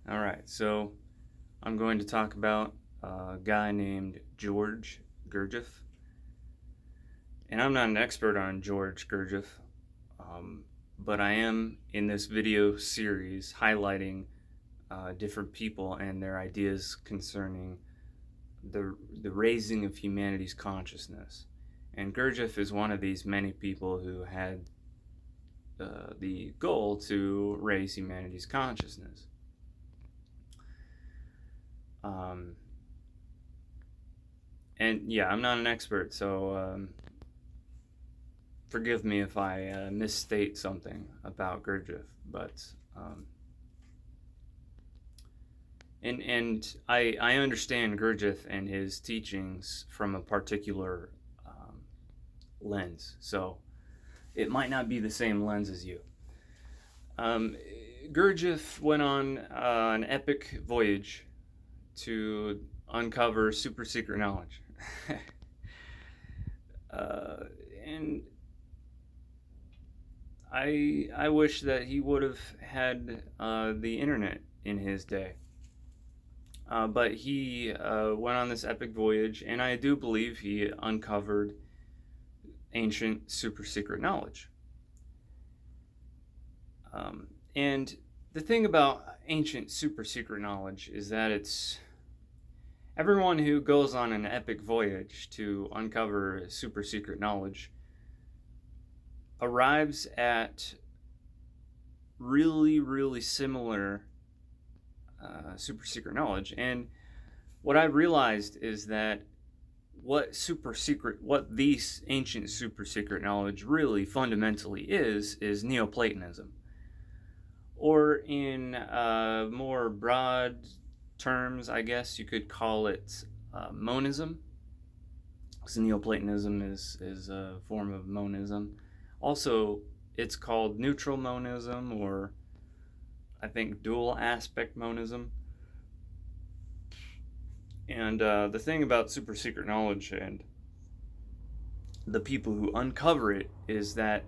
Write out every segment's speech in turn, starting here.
All right, so I'm going to talk about a guy named George Gurdjieff. And I'm not an expert on George Gurdjieff, um, but I am in this video series highlighting different people and their ideas concerning the raising of humanity's consciousness. And Gurdjieff is one of these many people who had the goal to raise humanity's consciousness. Um, and yeah, I'm not an expert, so forgive me if I misstate something about Gurdjieff, but I understand Gurdjieff and his teachings from a particular lens, so it might not be the same lens as you. Um, Gurdjieff went on an epic voyage to uncover super secret knowledge. And I wish that he would have had the internet in his day. But he went on this epic voyage, and I do believe he uncovered ancient super secret knowledge. And the thing about ancient super secret knowledge is that it's everyone who goes on an epic voyage to uncover super secret knowledge arrives at really, really similar super secret knowledge. And what I've realized is that what these ancient super secret knowledge really fundamentally is Neoplatonism. Or in more broad terms, I guess you could call it monism. So Neoplatonism is a form of monism. Also, it's called neutral monism, or I think dual aspect monism. And the thing about super secret knowledge and the people who uncover it is that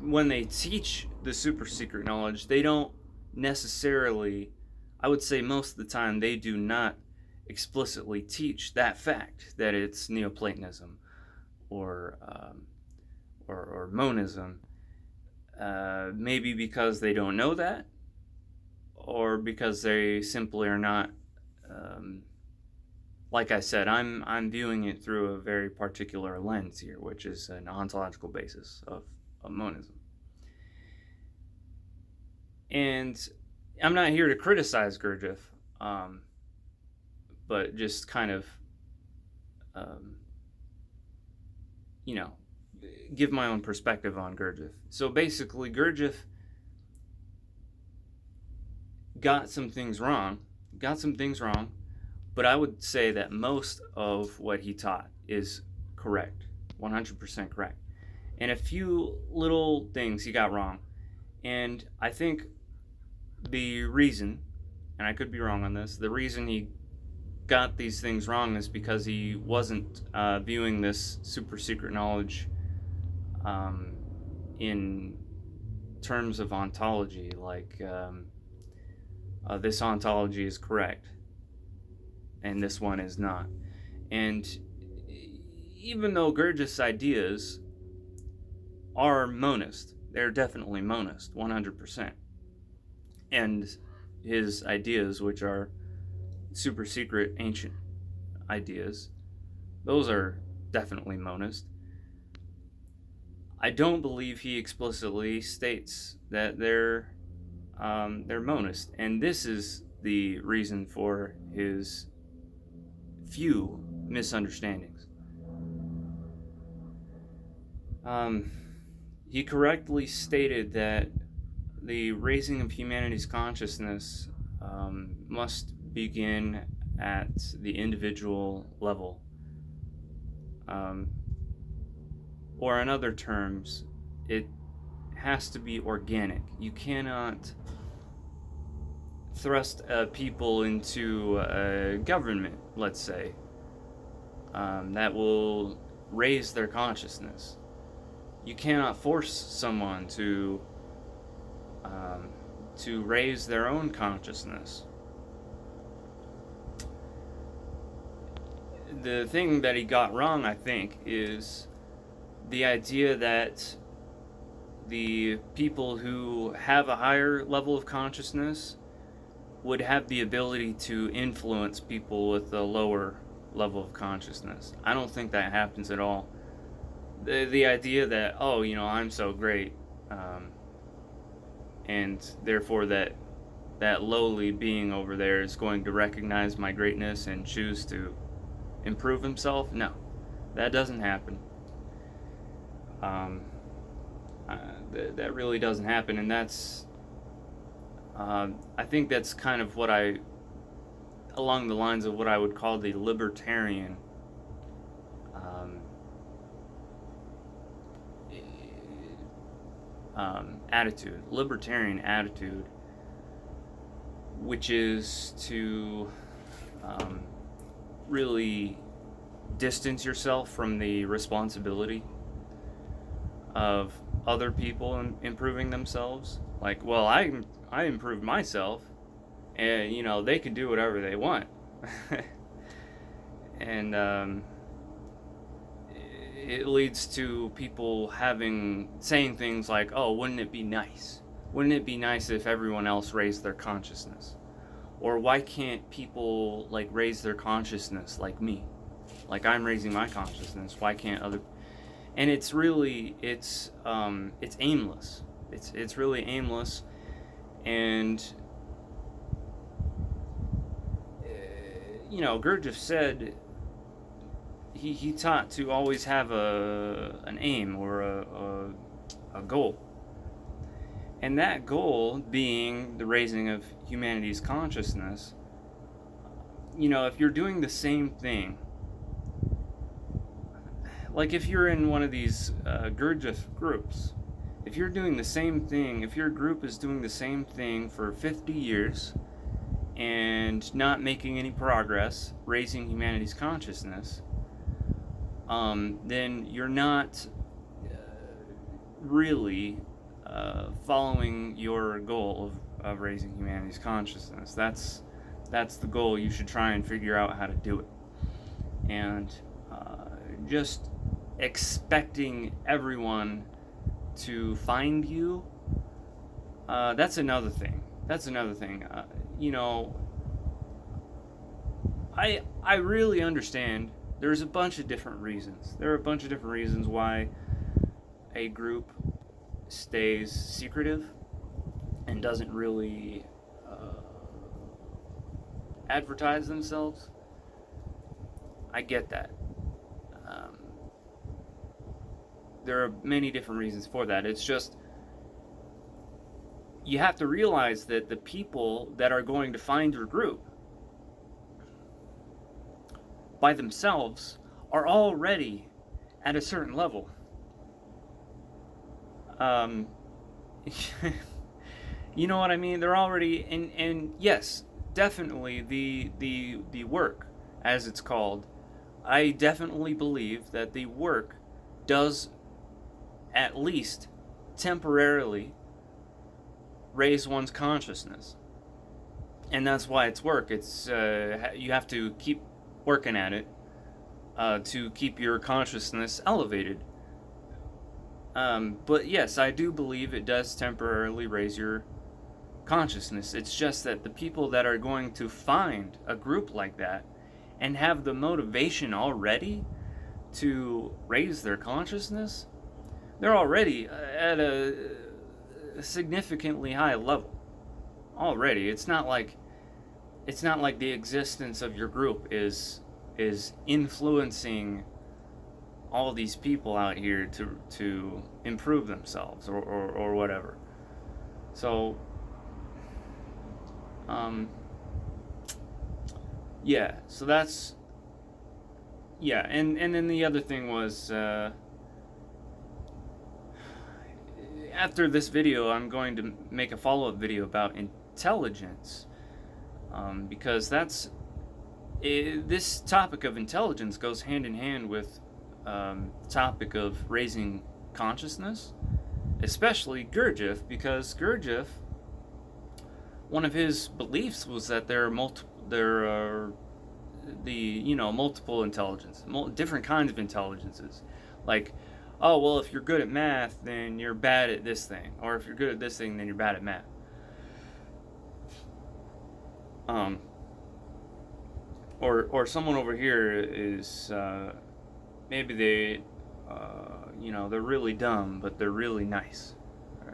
when they teach the super secret knowledge, they don't necessarily, I would say most of the time, they do not explicitly teach that fact that it's Neoplatonism or monism. Maybe because they don't know that, or because they simply are not. Like I said, I'm viewing it through a very particular lens here, which is an ontological basis of monism. And I'm not here to criticize Gurdjieff, but just kind of, um, you know, give my own perspective on Gurdjieff. So basically, Gurdjieff got some things wrong, but I would say that most of what he taught is correct, 100% correct. And a few little things he got wrong. And I think the reason, and I could be wrong on this, the reason he got these things wrong is because he wasn't viewing this super secret knowledge in terms of ontology, like this ontology is correct and this one is not. And even though Gurdjieff's ideas are monist, they're definitely monist, 100%. And his ideas, which are super secret ancient ideas, those are definitely monist. I don't believe he explicitly states that they're monist, and this is the reason for his few misunderstandings. He correctly stated that the raising of humanity's consciousness must begin at the individual level. Or in other terms, it has to be organic. You cannot thrust people into a government, let's say, that will raise their consciousness. You cannot force someone to to raise their own consciousness. The thing that he got wrong, I think, is the idea that the people who have a higher level of consciousness would have the ability to influence people with a lower level of consciousness. I don't think that happens at all. The idea that, oh, I'm so great, and therefore that lowly being over there is going to recognize my greatness and choose to improve himself. No, that doesn't happen. That really doesn't happen, and that's I think that's kind of along the lines of what I would call the libertarian attitude, which is to really distance yourself from the responsibility of other people improving themselves. Like, well, I improved myself, and they can do whatever they want. And it leads to people saying things like, oh, wouldn't it be nice? Wouldn't it be nice if everyone else raised their consciousness? Or why can't people raise their consciousness like me? Like I'm raising my consciousness. Why can't other? And it's aimless. It's really aimless, and Gurdjieff said he taught to always have an aim or a goal, and that goal being the raising of humanity's consciousness. If you're doing the same thing, like if you're in one of these Gurdjieff groups, if you're doing the same thing, if your group is doing the same thing for 50 years and not making any progress, raising humanity's consciousness, then you're not really following your goal of raising humanity's consciousness. That's the goal. You should try and figure out how to do it. And just expecting everyone to find you, that's another thing. I really understand there's a bunch of different reasons. There are a bunch of different reasons why a group stays secretive and doesn't really advertise themselves. I get that. There are many different reasons for that. It's just, you have to realize that the people that are going to find your group by themselves are already at a certain level. You know what I mean? They're already, and yes, definitely the work, as it's called, I definitely believe that the work does at least temporarily raise one's consciousness. And that's why it's work. It's you have to keep working at it to keep your consciousness elevated. But yes, I do believe it does temporarily raise your consciousness. It's just that the people that are going to find a group like that and have the motivation already to raise their consciousness, they're already at a significantly high level. Already, it's not like the existence of your group is influencing all these people out here to improve themselves or whatever. So yeah, so that's, yeah, and then the other thing was, after this video, I'm going to make a follow-up video about intelligence, because this topic of intelligence goes hand in hand with the topic of raising consciousness, especially Gurdjieff, because Gurdjieff one of his beliefs was that there are multiple intelligence, different kinds of intelligences. Like, oh well, if you're good at math, then you're bad at this thing, or if you're good at this thing, then you're bad at math. Or someone over here is maybe they're really dumb, but they're really nice.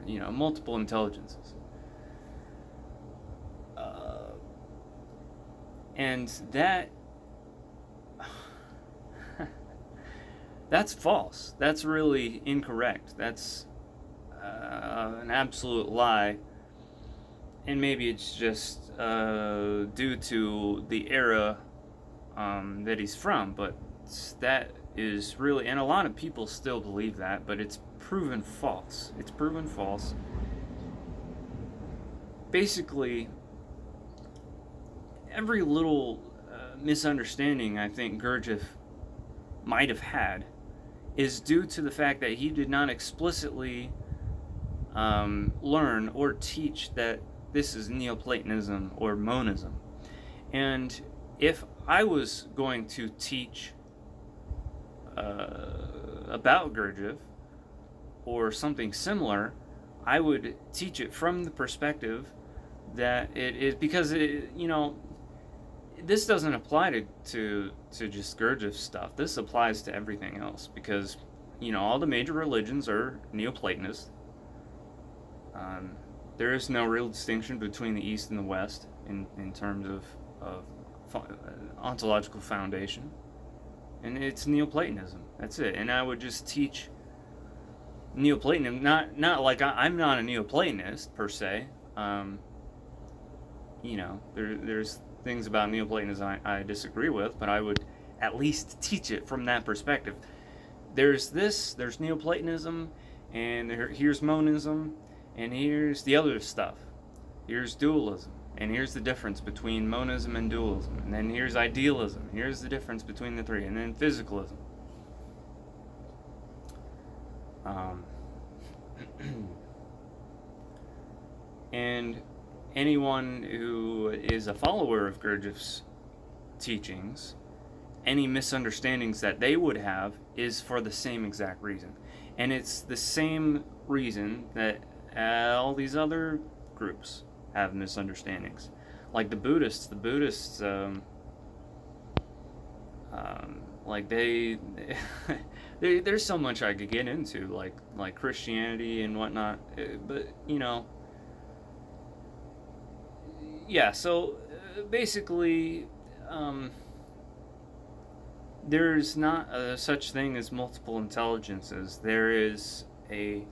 Multiple intelligences. And that's false. That's really incorrect. That's an absolute lie. And maybe it's just due to the era that he's from, but that is really, and a lot of people still believe that, but it's proven false. It's proven false. Basically, every little misunderstanding I think Gurdjieff might have had is due to the fact that he did not explicitly learn or teach that this is Neoplatonism or monism. And if I was going to teach about Gurdjieff or something similar, I would teach it from the perspective that it is, because this doesn't apply to just Gurdjieff stuff. This applies to everything else, because all the major religions are Neoplatonist. There is no real distinction between the East and the West in terms of ontological foundation, and it's Neoplatonism. That's it. And I would just teach Neoplatonism, not like I'm not a Neoplatonist per se. There's things about Neoplatonism I disagree with, but I would at least teach it from that perspective. There's Neoplatonism, and here's monism, and here's the other stuff. Here's dualism, and here's the difference between monism and dualism, and then here's idealism, here's the difference between the three, and then physicalism. And anyone who is a follower of Gurdjieff's teachings, any misunderstandings that they would have is for the same exact reason. And it's the same reason that all these other groups have misunderstandings. Like the Buddhists, like there's so much I could get into, like Christianity and whatnot, but yeah, so basically, there's not a such thing as multiple intelligences. There is a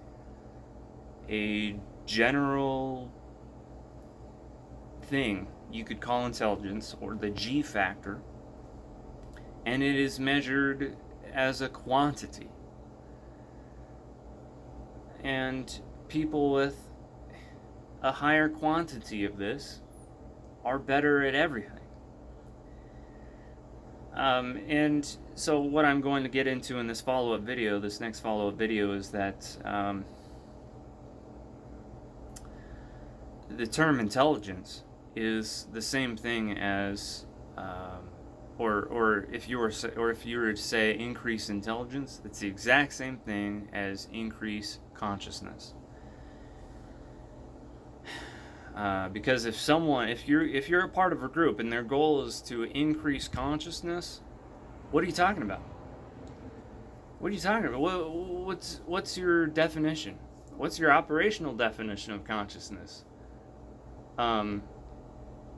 general thing you could call intelligence, or the G factor, and it is measured as a quantity. And people with a higher quantity of this are better at everything. And so what I'm going to get into in this next follow-up video, is that the term intelligence is the same thing as, or if you were to say increase intelligence, it's the exact same thing as increase consciousness. Because if you're a part of a group and their goal is to increase consciousness, what are you talking about? What are you talking about? What's your definition? What's your operational definition of consciousness?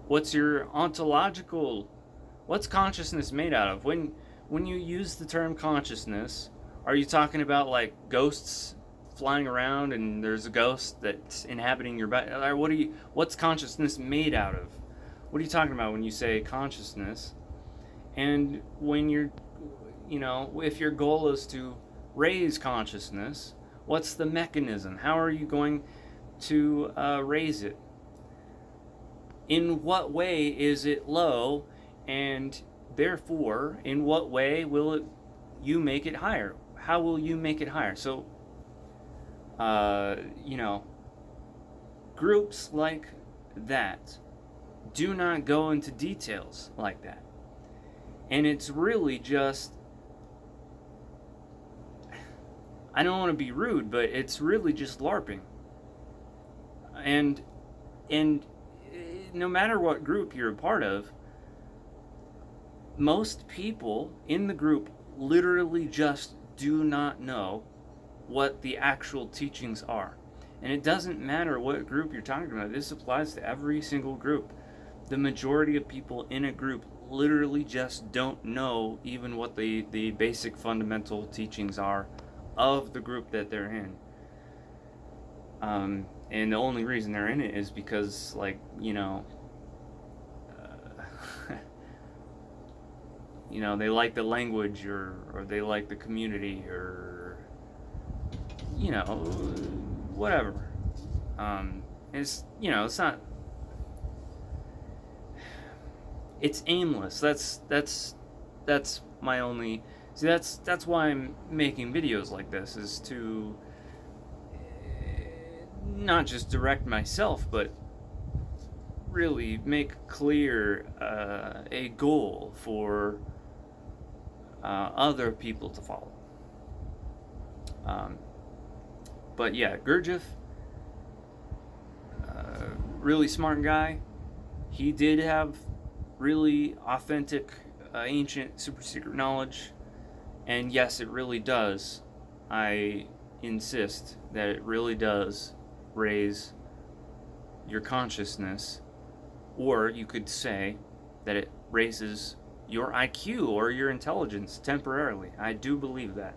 What's your ontological? What's consciousness made out of? When you use the term consciousness, are you talking about like ghosts flying around and there's a ghost that's inhabiting your body? What's consciousness made out of? What are you talking about when you say consciousness? And when if your goal is to raise consciousness, what's the mechanism? How are you going to raise it? In what way is it low, and therefore in what way will you make it higher? How will you make it higher? So groups like that do not go into details like that. And it's really just, I don't want to be rude, but it's really just LARPing. And no matter what group you're a part of, most people in the group literally just do not know what the actual teachings are. And it doesn't matter what group you're talking about. This applies to every single group. The majority of people in a group literally just don't know even what the basic fundamental teachings are of the group that they're in. And the only reason they're in it is because, like, they like the language, or they like the community, or whatever. It's it's not. It's aimless. That's my only. See, that's why I'm making videos like this, is to not just direct myself, but really make clear a goal for other people to follow. But yeah, Gurdjieff, really smart guy. He did have really authentic, ancient, super secret knowledge. And yes, it really does. I insist that it really does raise your consciousness, or you could say that it raises your IQ or your intelligence temporarily. I do believe that.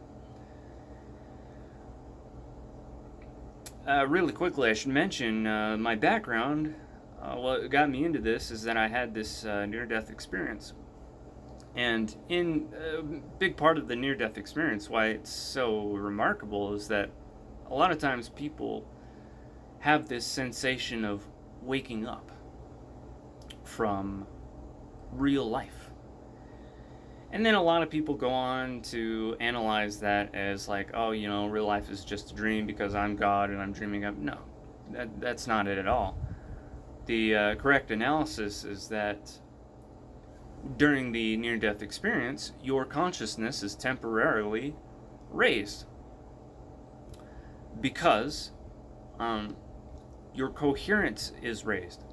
Really quickly, I should mention my background. What got me into this is that I had this near-death experience. And in a big part of the near-death experience, why it's so remarkable, is that a lot of times people have this sensation of waking up from real life. And then a lot of people go on to analyze that as like, oh, real life is just a dream because I'm God and I'm dreaming of. No, that's not it at all. The correct analysis is that during the near-death experience, your consciousness is temporarily raised because your coherence is raised,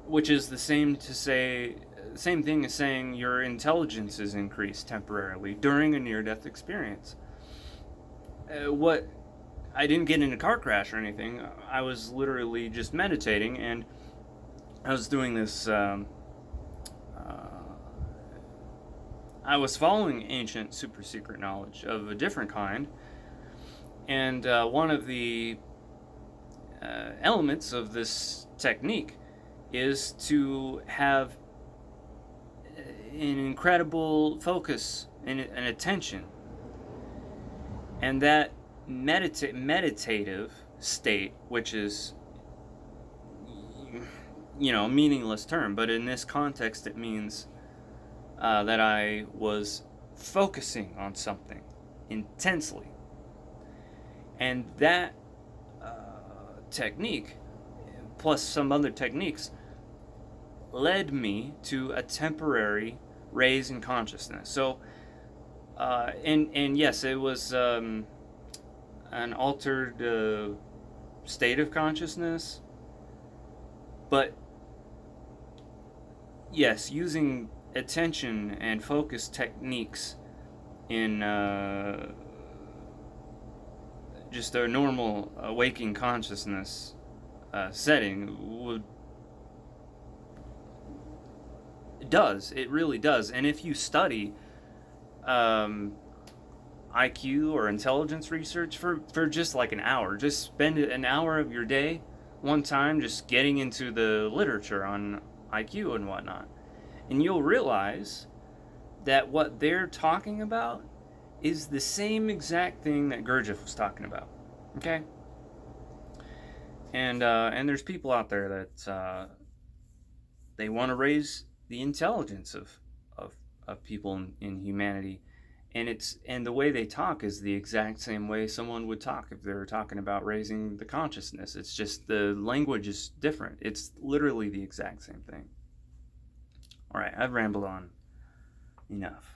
which is the same thing as saying your intelligence is increased temporarily during a near-death experience. I didn't get in a car crash or anything. I was literally just meditating, and I was doing this. I was following ancient super secret knowledge of a different kind, and one of the elements of this technique is to have an incredible focus and attention, and that meditative state, which is a meaningless term, but in this context it means that I was focusing on something intensely, and that technique plus some other techniques led me to a temporary raise in consciousness. So and yes, it was an altered state of consciousness, but yes, using attention and focus techniques in just a normal waking consciousness setting it really does. And if you study IQ or intelligence research for just like an hour, just spend an hour of your day one time just getting into the literature on IQ and whatnot, and you'll realize that what they're talking about is the same exact thing that Gurdjieff was talking about. Okay? And there's people out there that they want to raise the intelligence of people in humanity, And the way they talk is the exact same way someone would talk if they were talking about raising the consciousness. It's just the language is different. It's literally the exact same thing. All right, I've rambled on enough.